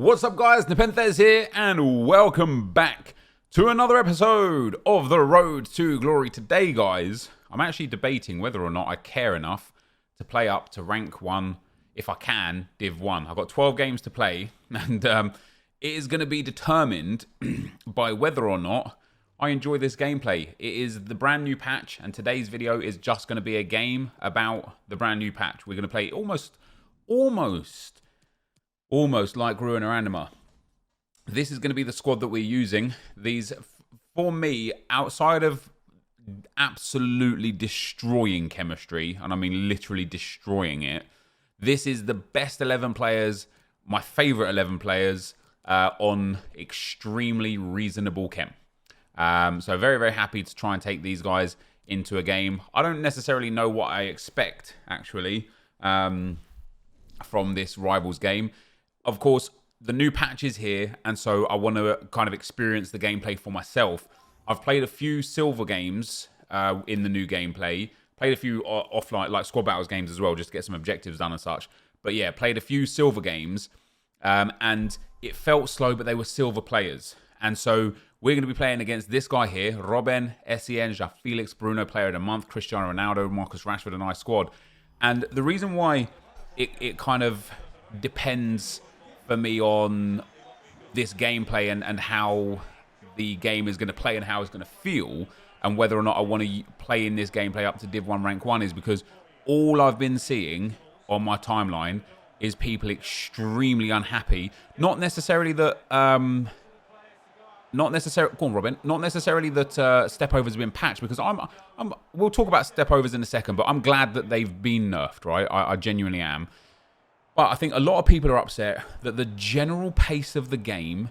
What's up guys, NepentheZ here and welcome back to another episode of The Road to Glory. Today guys, I'm actually debating whether or not I care enough to play up to rank 1, if I can, Div 1. I've got 12 games to play and it is going to be determined by whether or not I enjoy this gameplay. It is the brand new patch and today's video is just going to be a game about the brand new patch. We're going to play almost like Ruin or Anima. This is going to be the squad that we're using. These, for me, outside of absolutely destroying chemistry, and I mean literally destroying it, this is the best 11 players, my favourite 11 players, on extremely reasonable chem. So very, very happy to try and take these guys into a game. I don't necessarily know what I expect, actually, from this Rivals game. Of course, the new patch is here, and so I want to kind of experience the gameplay for myself. I've played a few silver games in the new gameplay. Played a few offline, like squad battles games as well, just to get some objectives done and such. But yeah, played a few silver games, and it felt slow, but they were silver players. And so we're going to be playing against this guy here, Robben, Sen, Felix, Bruno, Player of the Month, Cristiano Ronaldo, Marcus Rashford, a nice squad. And the reason why it kind of depends for me on this gameplay and how the game is going to play and how it's going to feel and whether or not I want to play in this gameplay up to Div 1 rank 1 is because all I've been seeing on my timeline is people extremely unhappy. Not necessarily that Not necessarily that stepovers have been patched, because we'll talk about stepovers in a second, but I'm glad that they've been nerfed, right? I genuinely am. But I think a lot of people are upset that the general pace of the game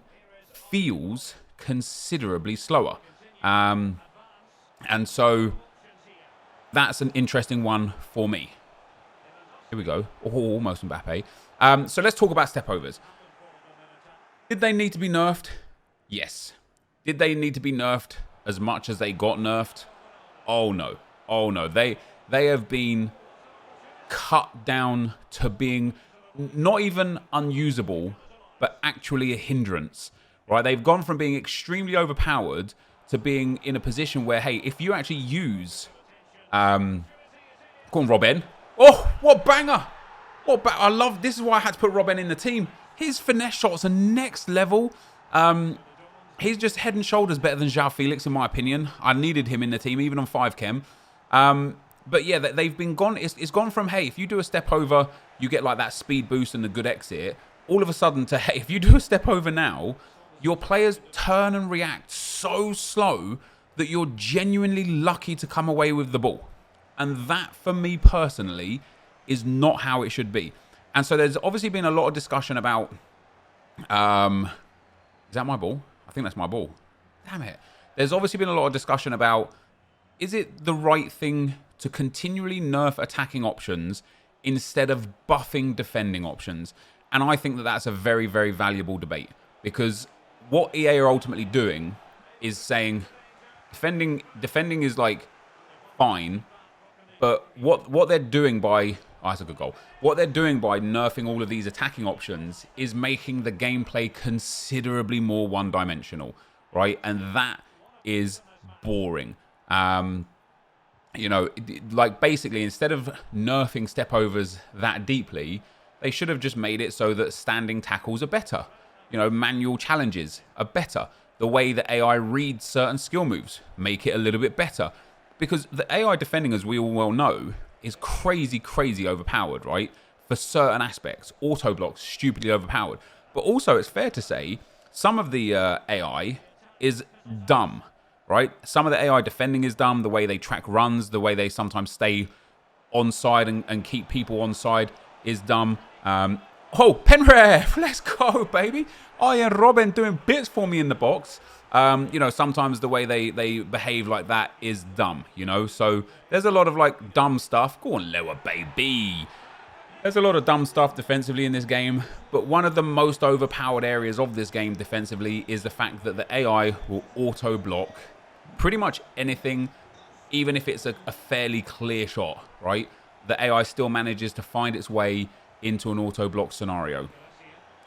feels considerably slower. And so that's an interesting one for me. Here we go. Oh, almost Mbappe. So let's talk about stepovers. Did they need to be nerfed? Yes. Did they need to be nerfed as much as they got nerfed? Oh no. Oh no. They have been cut down to being not even unusable, but actually a hindrance, right? They've gone from being extremely overpowered to being in a position where, hey, if you actually use, go on, Robben. Oh, what banger! I love, this is why I had to put Robben in the team. His finesse shots are next level. He's just head and shoulders better than Felix, in my opinion. I needed him in the team, even on 5 chem. But yeah, they've been gone. It's gone from, hey, if you do a step over, you get like that speed boost and the good exit. All of a sudden to, hey, if you do a step over now, your players turn and react so slow that you're genuinely lucky to come away with the ball. And that, for me personally, is not how it should be. And so there's obviously been a lot of discussion about... is that my ball? I think that's my ball. Damn it. There's obviously been a lot of discussion about, is it the right thing to continually nerf attacking options instead of buffing defending options? And I think that that's a very, very valuable debate, because what EA are ultimately doing is saying defending is like fine, but what they're doing by... Oh, that's a good goal. What they're doing by nerfing all of these attacking options is making the gameplay considerably more one-dimensional, right? And that is boring. You know, like basically instead of nerfing stepovers that deeply, they should have just made it so that standing tackles are better. You know, manual challenges are better. The way that AI reads certain skill moves, make it a little bit better. Because the AI defending, as we all well know, is crazy, crazy overpowered, right? For certain aspects. Auto blocks, stupidly overpowered. But also, it's fair to say, some of the AI is dumb, right? Some of the AI defending is dumb. The way they track runs, the way they sometimes stay onside and keep people onside is dumb. Oh, Penref! Let's go, baby! Oh, yeah, Robben doing bits for me in the box. You know, sometimes the way they behave like that is dumb, you know? So there's a lot of, like, dumb stuff. Go on, lower, baby. There's a lot of dumb stuff defensively in this game, but one of the most overpowered areas of this game defensively is the fact that the AI will auto-block pretty much anything, even if it's a fairly clear shot, right? The AI still manages to find its way into an auto-block scenario.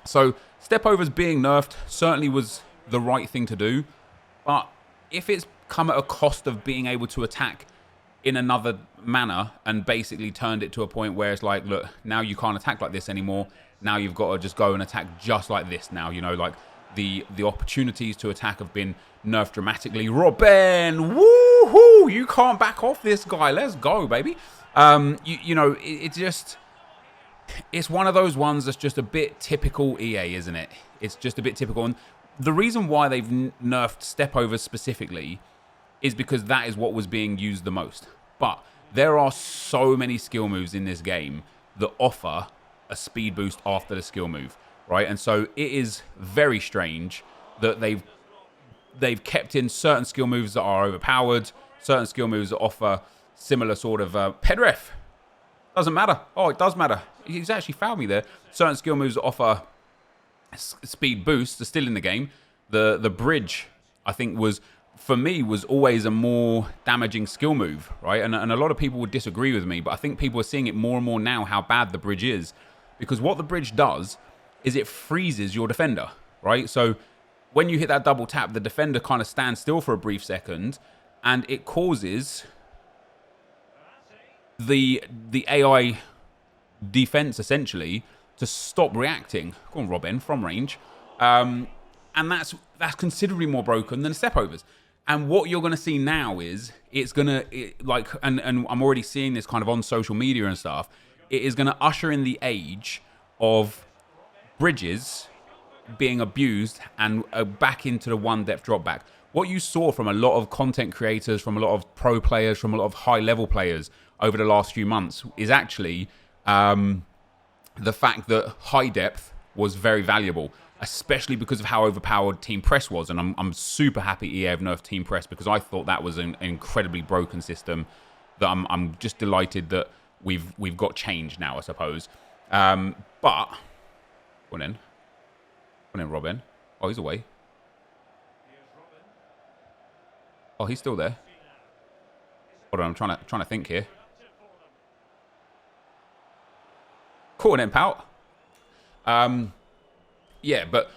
So step overs being nerfed certainly was the right thing to do. But if it's come at a cost of being able to attack in another manner and basically turned it to a point where it's like, look, now you can't attack like this anymore. Now you've got to just go and attack just like this now. You know, like the opportunities to attack have been nerfed dramatically. Robben, woohoo! You can't back off this guy. Let's go, baby. You know, it's just... It's one of those ones that's just a bit typical EA, isn't it? It's just a bit typical. And the reason why they've nerfed step overs specifically is because that is what was being used the most. But there are so many skill moves in this game that offer a speed boost after the skill move, right? And so it is very strange that they've kept in certain skill moves that are overpowered, certain skill moves that offer similar sort of Pedref. Doesn't matter. Oh, it does matter. He's actually fouled me there. Certain skill moves that offer speed boosts are still in the game. The bridge, I think, for me, was always a more damaging skill move, right? And a lot of people would disagree with me, but I think people are seeing it more and more now how bad the bridge is. Because what the bridge does is it freezes your defender, right? So when you hit that double tap, the defender kind of stands still for a brief second, and it causes the AI defense essentially to stop reacting. Go on, Robben, from range. And that's considerably more broken than step overs. And what you're going to see now is and I'm already seeing this kind of on social media and stuff. It is going to usher in the age of bridges being abused and back into the one depth drop back. What you saw from a lot of content creators, from a lot of pro players, from a lot of high level players over the last few months is actually the fact that high depth was very valuable, especially because of how overpowered Team Press was. And I'm super happy EA have nerfed Team Press because I thought that was an incredibly broken system that I'm just delighted that we've got change now, I suppose. But go on in, Robben. Oh, he's away. Oh, he's still there. Hold on, I'm trying to think here. Cool, then, pal. Yeah, but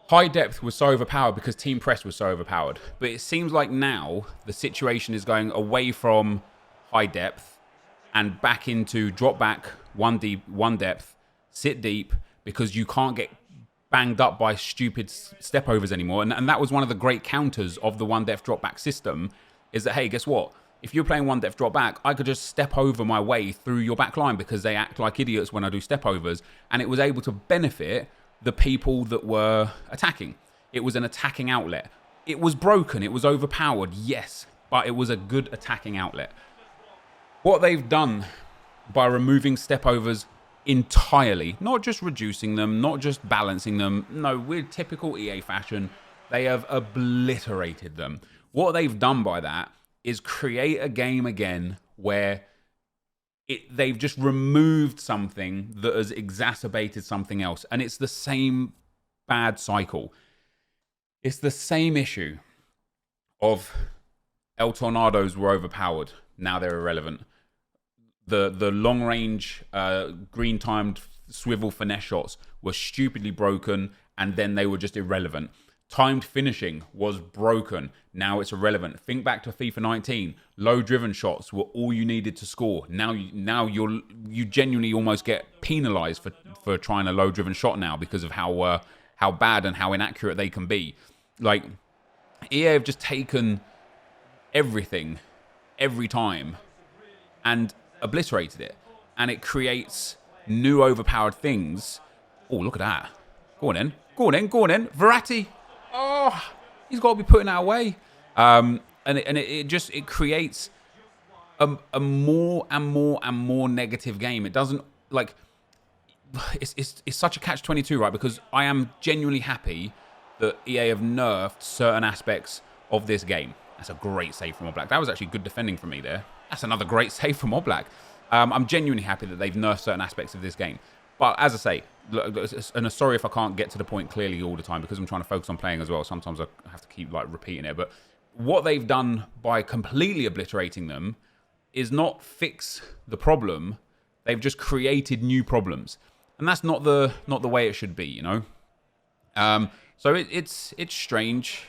high depth was so overpowered because Team Press was so overpowered. But it seems like now the situation is going away from high depth and back into drop back, one deep, one depth, sit deep, because you can't get banged up by stupid step overs anymore. And that was one of the great counters of the one depth drop back system, is that, hey, guess what? If you're playing one depth drop back, I could just step over my way through your back line because they act like idiots when I do step overs. And it was able to benefit the people that were attacking. It was an attacking outlet. It was broken. It was overpowered, yes, but it was a good attacking outlet. What they've done by removing step overs entirely, not just reducing them, not just balancing them, no, with typical EA fashion, they have obliterated them. What they've done by that is create a game again where they've just removed something that has exacerbated something else. And it's the same bad cycle. It's the same issue of El Tornados were overpowered. Now they're irrelevant. The long range green timed swivel finesse shots were stupidly broken, and then they were just irrelevant. Timed finishing was broken. Now it's irrelevant. Think back to FIFA 19. Low driven shots were all you needed to score. Now you genuinely almost get penalized for trying a low driven shot now because of how bad and how inaccurate they can be. Like, EA have just taken everything every time and obliterated it, and it creates new overpowered things. Oh, look at that. Go on in. Verratti. Oh, he's got to be putting that away. And it creates a more and more negative game. It doesn't, like, it's such a catch-22, right? Because I am genuinely happy that EA have nerfed certain aspects of this game. That's a great save from Oblak. That was actually good defending from me there. That's another great save from Oblak. I'm genuinely happy that they've nerfed certain aspects of this game. But as I say, and sorry if I can't get to the point clearly all the time because I'm trying to focus on playing as well. Sometimes I have to keep like repeating it. But what they've done by completely obliterating them is not fix the problem. They've just created new problems. and that's not the way it should be, you know. So it's strange.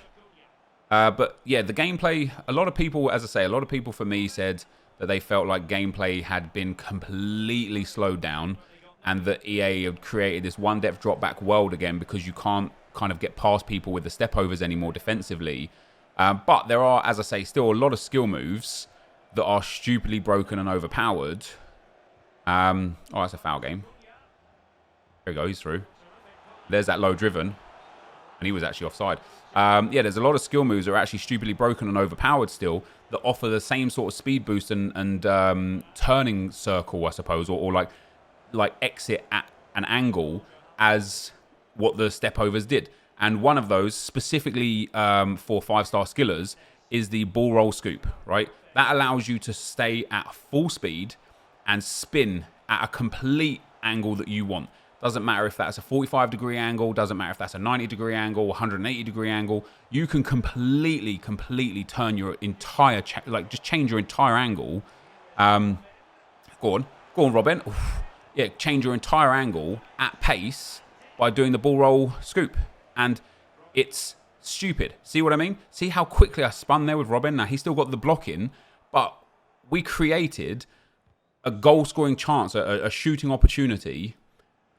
But yeah, the gameplay, a lot of people, as I say, a lot of people for me said that they felt like gameplay had been completely slowed down and that EA had created this one depth drop back world again because you can't kind of get past people with the step overs anymore defensively. But there are, as I say, still a lot of skill moves that are stupidly broken and overpowered. Oh, that's a foul game. There we go, he's through. There's that low driven. And he was actually offside. Yeah, there's a lot of skill moves that are actually stupidly broken and overpowered still that offer the same sort of speed boost and turning circle, I suppose, or like exit at an angle as what the step overs did. And one of those, specifically for 5-star skillers, is the ball roll scoop, right? That allows you to stay at full speed and spin at a complete angle that you want. Doesn't matter if that's a 45-degree angle, doesn't matter if that's a 90-degree angle, 180-degree angle. You can completely turn your entire, just change your entire angle. Go on, Robben. Oof. Yeah, change your entire angle at pace by doing the ball roll scoop. And it's stupid. See what I mean? See how quickly I spun there with Robben? Now, he still got the block in, but we created a goal-scoring chance, a shooting opportunity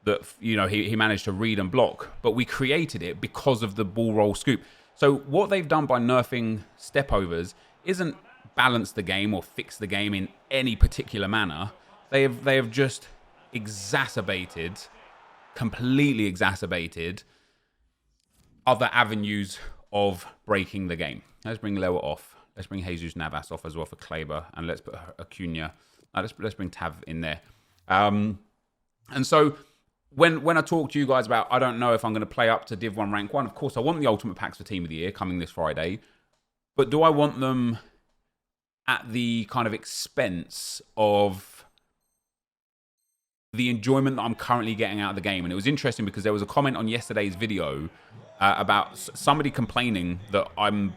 that, you know, he managed to read and block, but we created it because of the ball roll scoop. So what they've done by nerfing step overs isn't balance the game or fix the game in any particular manner. They have just completely exacerbated other avenues of breaking the game. Let's bring Lewa off. Let's bring Jesus Navas off as well for Kleber, and let's put Acuna. Let's bring Tav in there. And so when I talk to you guys about, I don't know if I'm going to play up to Div 1 Rank 1, of course I want the Ultimate Packs for Team of the Year coming this Friday, but do I want them at the kind of expense of the enjoyment that I'm currently getting out of the game? And it was interesting because there was a comment on yesterday's video about somebody complaining that I'm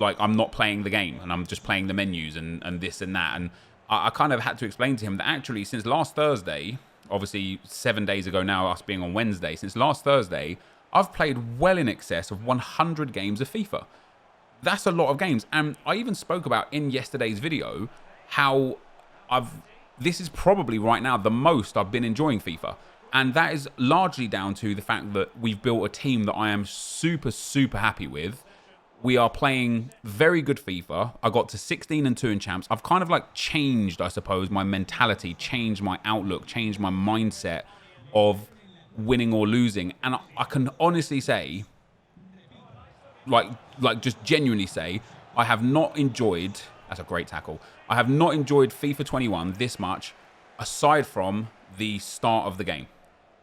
not playing the game and I'm just playing the menus and this and that. And I kind of had to explain to him that actually since last Thursday, obviously 7 days ago now, us being on Wednesday, since last Thursday, I've played well in excess of 100 games of FIFA. That's a lot of games. And I even spoke about in yesterday's video how this is probably right now the most I've been enjoying FIFA. And that is largely down to the fact that we've built a team that I am super happy with. We are playing very good FIFA. I got to 16-2 in champs. I've kind of like changed, I suppose, my mentality, changed my outlook, changed my mindset of winning or losing. And I can honestly say, like just genuinely say, I have not enjoyed, that's a great tackle, I have not enjoyed FIFA 21 this much, aside from the start of the game.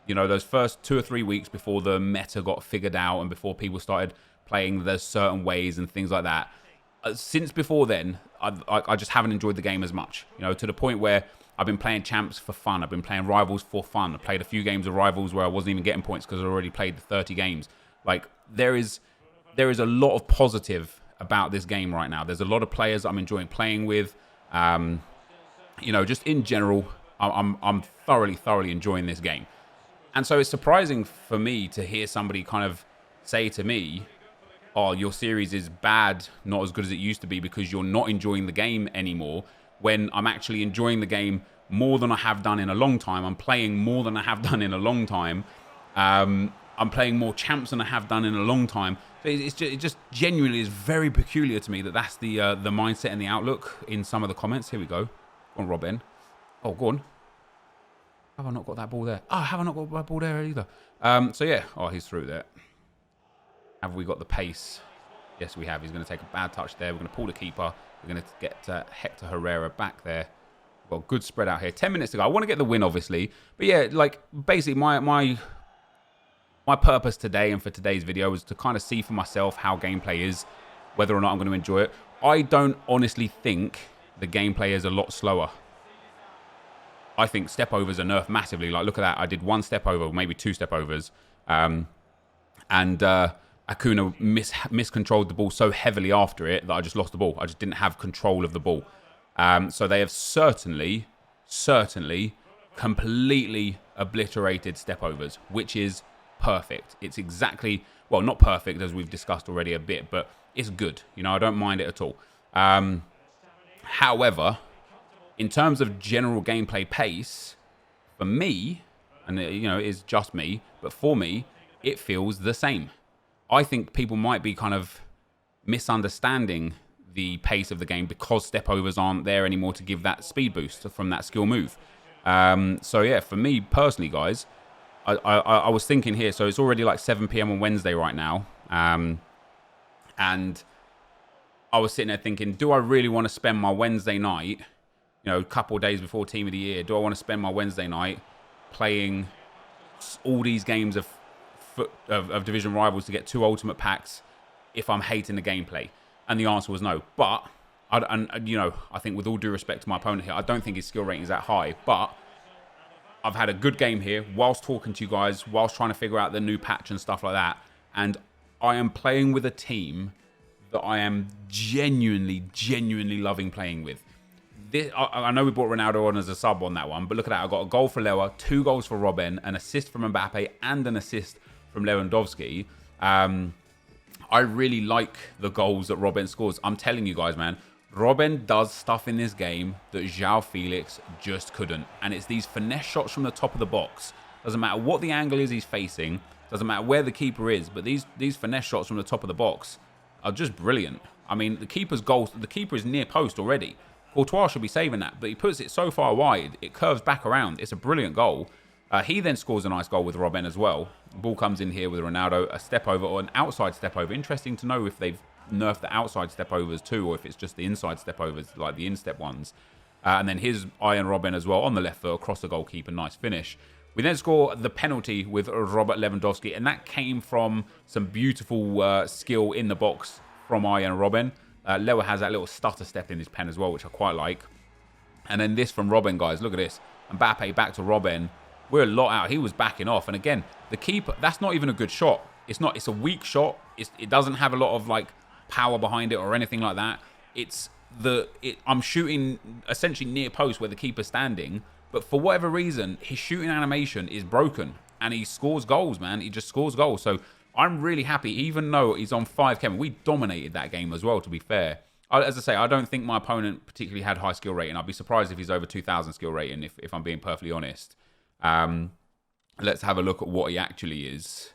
You know, those first 2 or 3 weeks before the meta got figured out and before people started playing the certain ways and things like that. Since before then, I just haven't enjoyed the game as much. You know, to the point where I've been playing champs for fun. I've been playing rivals for fun. I played a few games of rivals where I wasn't even getting points because I already played the 30 games. Like, there is a lot of positive about this game right now. There's a lot of players I'm enjoying playing with. You know, just in general, I'm thoroughly enjoying this game. And so it's surprising for me to hear somebody kind of say to me, oh, your series is bad, not as good as it used to be because you're not enjoying the game anymore, when I'm actually enjoying the game more than I have done in a long time. I'm playing more than I have done in a long time. I'm playing more champs than I have done in a long time. So it just genuinely is very peculiar to me that that's the mindset and the outlook in some of the comments. Here we go. Go on, Robben. Oh, go on. Have I not got that ball there? Oh, have I not got that ball there either? So yeah. Oh, he's through there. Have we got the pace? Yes, we have. He's going to take a bad touch there. We're going to pull the keeper. We're going to get Hector Herrera back there. We've got a good spread out here. 10 minutes to go. I want to get the win, obviously. But yeah, like, basically, my purpose today and for today's video was to kind of see for myself how gameplay is, whether or not I'm going to enjoy it. I don't honestly think the gameplay is a lot slower. I think step overs are nerfed massively. Like, look at that. I did 1 step over, maybe 2 step overs. And Acuna miscontrolled the ball so heavily after it that I just lost the ball. I just didn't have control of the ball. So they have certainly completely obliterated step-overs, which is perfect. It's exactly, well, not perfect as we've discussed already a bit, but it's good. You know, I don't mind it at all. However, in terms of general gameplay pace, for me, and you know, it is just me, but for me, it feels the same. I think people might be kind of misunderstanding the pace of the game because step overs aren't there anymore to give that speed boost from that skill move. So yeah, for me personally, guys, I was thinking here, so it's already like 7 p.m. on Wednesday right now, and I was sitting there thinking, do I really want to spend my Wednesday night, you know, a couple of days before Team of the Year, do I want to spend my Wednesday night playing all these games of Division Rivals to get 2 ultimate packs if I'm hating the gameplay? And the answer was no. But, you know, I think with all due respect to my opponent here, I don't think his skill rating is that high. But I've had a good game here whilst talking to you guys, whilst trying to figure out the new patch and stuff like that. And I am playing with a team that I am genuinely loving playing with. I know we brought Ronaldo on as a sub on that one, but look at that. I got a goal for Lewa, 2 goals for Robben, an assist from Mbappe, and an assist from Lewandowski. I really like the goals that Robben scores. I'm telling you guys, man, Robben does stuff in this game that João Felix just couldn't. And it's these finesse shots from the top of the box. Doesn't matter what the angle is he's facing. Doesn't matter where the keeper is. But these finesse shots from the top of the box are just brilliant. I mean, the keeper's goal, the keeper is near post already. Courtois should be saving that, but he puts it so far wide, it curves back around. It's a brilliant goal. He then scores a nice goal with Robben as well. Ball comes in here with Ronaldo, a step over or an outside step over. Interesting to know if they've nerfed the outside step overs too, or if it's just the inside step overs, like the instep ones. And then here's Iron Robben as well on the left foot across the goalkeeper. Nice finish. We then score the penalty with Robert Lewandowski, and that came from some beautiful skill in the box from Iron Robben. Lewa has that little stutter step in his pen as well, which I quite like. And then this from Robben, guys. Look at this. Mbappe back to Robben. We're a lot out. He was backing off. And again, the keeper, that's not even a good shot. It's a weak shot. It doesn't have a lot of like power behind it or anything like that. I'm shooting essentially near post where the keeper's standing. But for whatever reason, his shooting animation is broken. And he scores goals, man. He just scores goals. So I'm really happy, even though he's on 5 chem. We dominated that game as well, to be fair. As I say, I don't think my opponent particularly had high skill rating. I'd be surprised if he's over 2,000 skill rating, if I'm being perfectly honest. Let's have a look at what he actually is.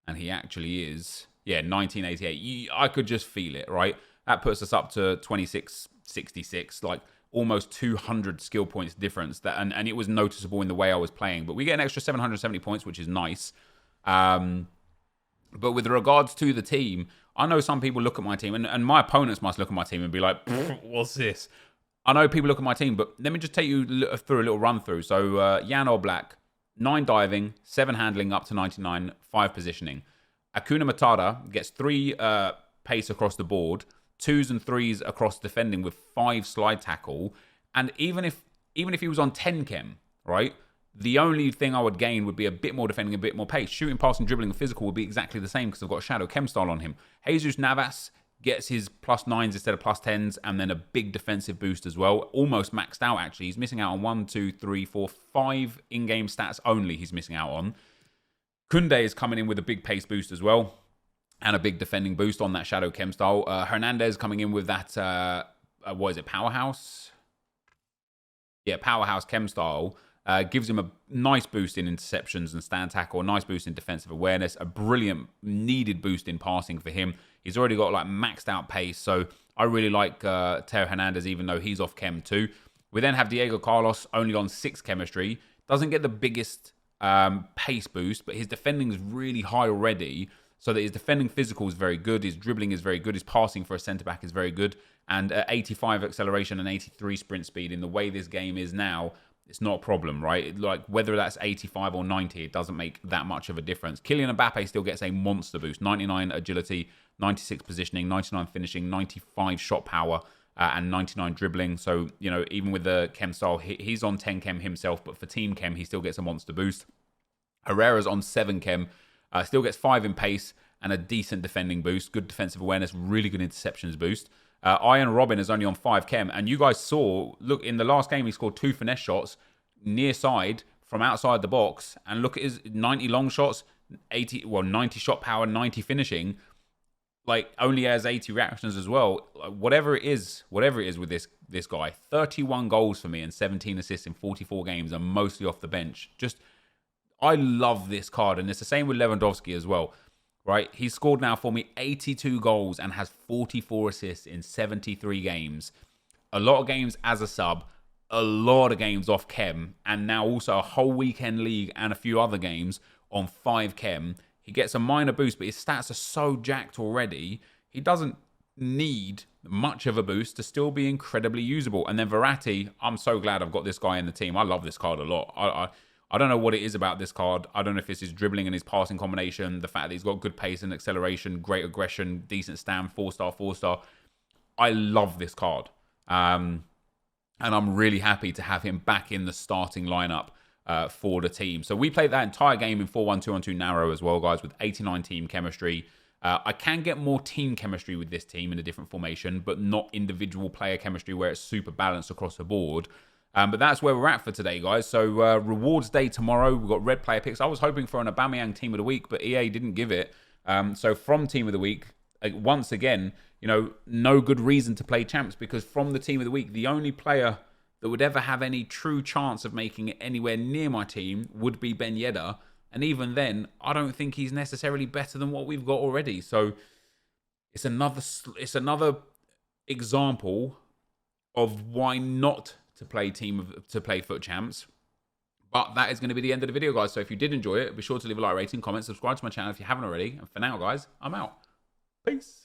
And he actually is, yeah, 1988. I could just feel it, right? That puts us up to 2666, like almost 200 skill points difference. And it was noticeable in the way I was playing. But we get an extra 770 points, which is nice. But with regards to the team, I know some people look at my team, and my opponents must look at my team and be like, what's this? I know people look at my team, but let me just take you through a little run through. So Jan Oblak, 9 diving, 7 handling up to 99, 5 positioning. Akuna Matata gets 3 pace across the board, 2s and 3s across defending with 5 slide tackle. And even if he was on 10 chem, right? The only thing I would gain would be a bit more defending, a bit more pace. Shooting, passing, dribbling, and physical would be exactly the same because I've got a Shadow Chem style on him. Jesus Navas gets his +9s instead of +10s, and then a big defensive boost as well. Almost maxed out, actually. He's missing out on 1, 2, 3, 4, 5 in-game stats only he's missing out on. Kunde is coming in with a big pace boost as well, and a big defending boost on that Shadow Chem style. Hernandez coming in with that, what is it, Powerhouse? Yeah, Powerhouse Chem style. Gives him a nice boost in interceptions and stand tackle, a nice boost in defensive awareness, a brilliant needed boost in passing for him. He's already got like maxed out pace, so I really like Teo Hernandez, even though he's off chem too. We then have Diego Carlos, only on 6 chemistry. Doesn't get the biggest pace boost, but his defending is really high already, so that his defending physical is very good, his dribbling is very good, his passing for a centre-back is very good, and 85 acceleration and 83 sprint speed in the way this game is now, it's not a problem, right? Like, whether that's 85 or 90, it doesn't make that much of a difference. Kylian Mbappe still gets a monster boost. 99 agility, 96 positioning, 99 finishing, 95 shot power, and 99 dribbling. So, you know, even with the chem style, he's on 10 chem himself, but for team chem, he still gets a monster boost. Herrera's on 7 chem, still gets 5 in pace and a decent defending boost. Good defensive awareness, really good interceptions boost. Iron Robben is only on 5 chem, and you guys saw, look, in the last game he scored 2 finesse shots near side from outside the box, and look at his 90 long shots, 90 shot power, 90 finishing. Like, only has 80 reactions as well. Whatever it is with this guy, 31 goals for me and 17 assists in 44 games, and mostly off the bench. Just, I love this card, and it's the same with Lewandowski as well, right? He's scored now for me 82 goals and has 44 assists in 73 games. A lot of games as a sub, a lot of games off chem, and now also a whole weekend league and a few other games on 5 chem. He gets a minor boost, but his stats are so jacked already. He doesn't need much of a boost to still be incredibly usable. And then Verratti, I'm so glad I've got this guy in the team. I love this card a lot. I don't know what it is about this card. I don't know if it's his dribbling and his passing combination, the fact that he's got good pace and acceleration, great aggression, decent stand, 4-star, 4-star. I love this card. And I'm really happy to have him back in the starting lineup for the team. So we played that entire game in 4-1-2-on-2 narrow as well, guys, with 89 team chemistry. I can get more team chemistry with this team in a different formation, but not individual player chemistry where it's super balanced across the board. But that's where we're at for today, guys. So rewards day tomorrow. We've got red player picks. I was hoping for an Aubameyang team of the week, but EA didn't give it. So from team of the week, once again, you know, no good reason to play champs, because from the team of the week, the only player that would ever have any true chance of making it anywhere near my team would be Ben Yedder. And even then, I don't think he's necessarily better than what we've got already. So it's another example of why not to play FUT champs. But that is going to be the end of the video, guys. So if you did enjoy it, be sure to leave a like, rating, comment, subscribe to my channel if you haven't already. And for now, guys, I'm out. Peace.